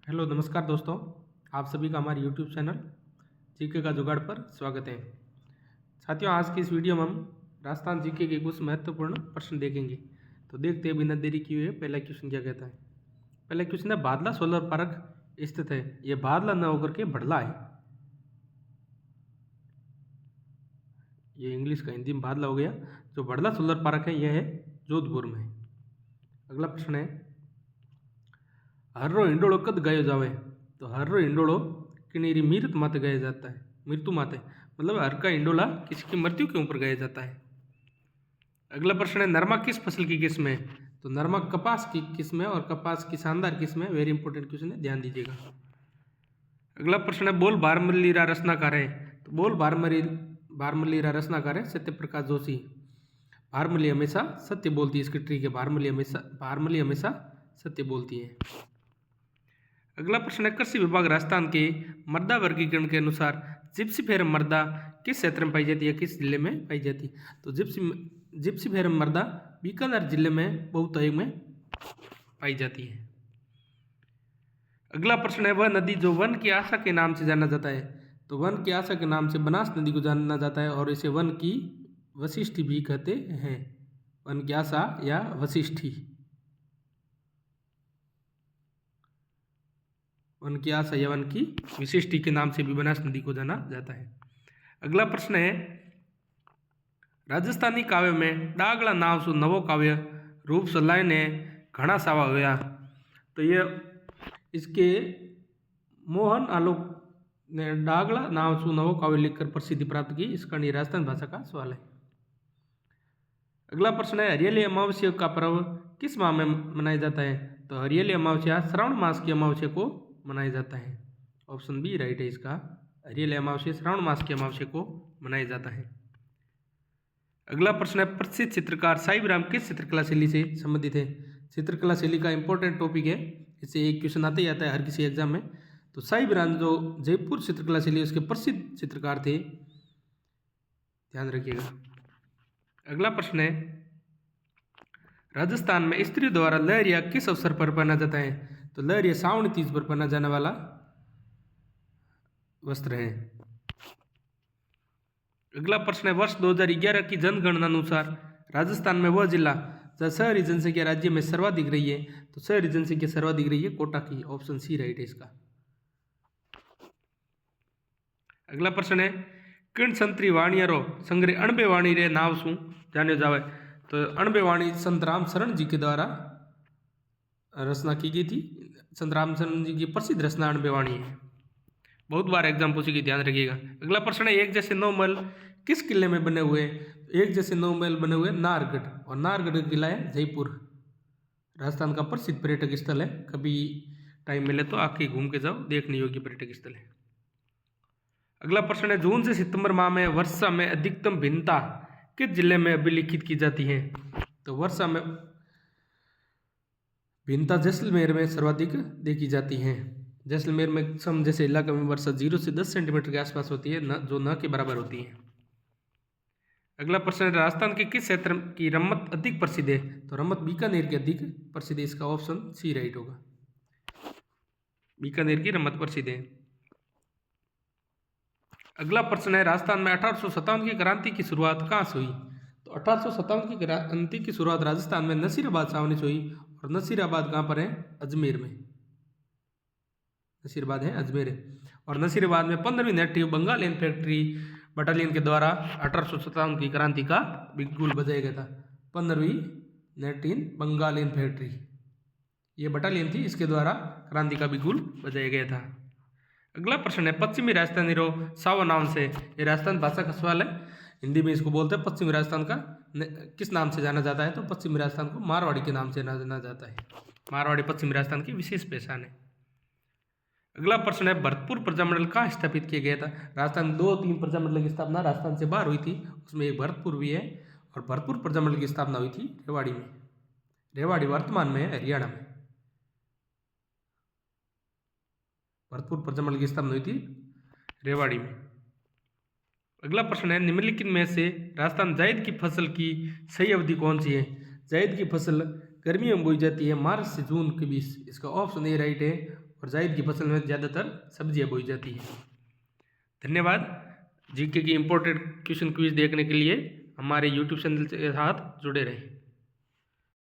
Hello नमस्कार दोस्तों, आप सभी का हमारे यूट्यूब चैनल जीके का जुगाड़ पर स्वागत है। साथियों, आज की इस वीडियो में हम राजस्थान जीके के कुछ महत्वपूर्ण प्रश्न देखेंगे। तो देखते हैं बिना देरी किए हुए पहला क्वेश्चन क्या कहता है। पहला क्वेश्चन है, बादला सोलर पार्क स्थित है। ये बादला न होकर के बढ़ला है। ये इंग्लिश का हिंदी में बादला हो गया। जो बढ़ला सोलर पार्क है यह है जोधपुर में। अगला प्रश्न है, हर्रो हिंडोलो कद गायो जावे। तो हर्रो हिंडोलो किनेरी मृत माते गाया जाता है। मृत्यु माते मतलब हर का हिंडोला किसी की मृत्यु के ऊपर गाया जाता है। अगला प्रश्न है, नरमा किस फसल की किस्म है। तो नरमा कपास की किस्म है और कपास की शानदार किस्म है। वेरी इंपॉर्टेंट क्वेश्चन है, ध्यान दीजिएगा। अगला प्रश्न है, बोल बारमल्लीरा रचनाकार है। तो बोल बारमल्लीरा रचनाकार है सत्य प्रकाश जोशी। भारमली हमेशा सत्य बोलती है, इसकी ट्रिक है। भारमली हमेशा सत्य बोलती है। अगला प्रश्न है, कृषि विभाग राजस्थान के मृदा वर्गीकरण के अनुसार जिप्सीफेरम मृदा किस क्षेत्र में पाई जाती है, किस जिले में पाई जाती है। तो जिप्सीफेरम मृदा बीकानेर जिले में बहुतायत में पाई जाती है। अगला प्रश्न है, वह नदी जो वन की आशा के नाम से जाना जाता है। तो वन की आशा के नाम से बनास नदी को जाना जाता है और इसे वन की वशिष्ठी भी कहते हैं। वन की आशा या वशिष्ठी, वन की आशा या वन की विशिष्टि के नाम से भी बनास नदी को जाना जाता है। अगला प्रश्न है, राजस्थानी काव्य में डागला नाव सु नवो काव्य रूप सलाय ने घना सावा होया। तो ये इसके मोहन आलोक ने डागला नाव सु नवो काव्य लिखकर प्रसिद्धि प्राप्त की। इसका राजस्थान भाषा का सवाल है। अगला प्रश्न है, हरियाली अमावस्या का पर्व किस माह में मनाया जाता है। तो हरियाली अमावस्या श्रावण मास की अमावस्या को मनाया जाता है। ऑप्शन बी राइट है इसका। हरियाली अमावस्या श्रावण मास की अमावस्या को मनाया जाता है। अगला प्रश्न है, प्रसिद्ध चित्रकार साहिबराम किस चित्रकला शैली से संबंधित है। चित्रकला शैली का इंपॉर्टेंट टॉपिक है, इससे एक क्वेश्चन आता ही आता है हर किसी एग्जाम में। तो साहिबराम जो जयपुर चित्रकला शैली उसके प्रसिद्ध चित्रकार थे, ध्यान रखिएगा। अगला प्रश्न है, राजस्थान में स्त्रियों द्वारा लहरिया किस अवसर पर पहना जाता है। तो लहरिया सावन तीज पर पहना जाने वाला वस्त्र है। अगला प्रश्न है, वर्ष 2011 की जनगणना अनुसार राजस्थान में वह जिला जहाँ शहरी जनसंख्या राज्य में सर्वाधिक रही है। तो शहरी जनसंख्या सर्वाधिक रही है कोटा की। ऑप्शन सी राइट है इसका। अगला प्रश्न है, किण संतरी वाणियारो संग्रह अणबे वाणी रे नाव शू जाने जावे। तो अणबे वाणी संत राम शरण जी के द्वारा रचना की गई थी। संत राम शरण जी की प्रसिद्ध रचना अणबे वाणी है। बहुत बार एग्जाम पूछेगी, ध्यान रखिएगा। अगला प्रश्न है, एक जैसे 9 महल किस किले में बने हुए। एक जैसे 9 महल बने हुए नाहरगढ़, और नाहरगढ़ का किला है जयपुर। राजस्थान का प्रसिद्ध पर्यटक स्थल है। कभी टाइम मिले तो आके घूम के जाओ, देखने योग्य पर्यटक स्थल है। अगला प्रश्न है, जून से सितंबर माह में वर्षा में अधिकतम भिन्नता किस जिले में अभिलिखित की जाती है। तो वर्षा में भिन्नता जैसलमेर में सर्वाधिक देखी जाती है। जैसलमेर में सम जैसे इलाके में वर्षा 0 से 10 सेंटीमीटर के आसपास होती है, न जो न के बराबर होती है। अगला प्रश्न है, राजस्थान के किस क्षेत्र की रम्मत अधिक प्रसिद्ध है। तो रम्मत बीकानेर की अधिक प्रसिद्ध है। इसका ऑप्शन सी राइट होगा। बीकानेर की रम्मत प्रसिद्ध है। अगला प्रश्न है, राजस्थान में 1857 की क्रांति की शुरुआत कहाँ से हुई। तो 1857 की क्रांति की शुरुआत राजस्थान में नसीराबाद छावनी से हुई। और नसीराबाद कहाँ पर है, अजमेर में। नसीराबाद है अजमेर है। और नसीराबाद में 15वीं नेटिव बंगाल इन्फेंट्री बटालियन के द्वारा 1857 की क्रांति का बिगुल बजाया गया था। 15वीं नेटिव बंगाल इन्फेंट्री ये बटालियन थी, इसके द्वारा क्रांति का बिगुल बजाया गया था। अगला प्रश्न है, पश्चिमी राजस्थानी रो सावा नाम से। ये राजस्थान भाषा का सवाल है, हिंदी में इसको बोलते हैं। पश्चिमी राजस्थान का किस नाम से जाना जाता है। तो पश्चिमी राजस्थान को मारवाड़ी के नाम से जाना जाता है। मारवाड़ी पश्चिमी राजस्थान की विशेष पहचान है। अगला प्रश्न है, भरतपुर प्रजामंडल कहाँ स्थापित किया गया था। राजस्थान 2-3 प्रजामंडल की स्थापना राजस्थान से बाहर हुई थी, उसमें एक भरतपुर भी है। और भरतपुर प्रजामंडल की स्थापना हुई थी रेवाड़ी में। रेवाड़ी वर्तमान में है हरियाणा में। भरतपुर प्रजामंडल की स्थापना हुई थी रेवाड़ी में। अगला प्रश्न है, निम्नलिखित में से राजस्थान जायद की फसल की सही अवधि कौन सी है। जायद की फसल गर्मियों में बोई जाती है मार्च से जून के बीच। इसका ऑप्शन ए राइट है। और जायद की फसल में ज़्यादातर सब्जियां बोई जाती है। धन्यवाद। जीके की इम्पोर्टेंट क्वेश्चन क्विज देखने के लिए हमारे यूट्यूब चैनल के साथ जुड़े रहें।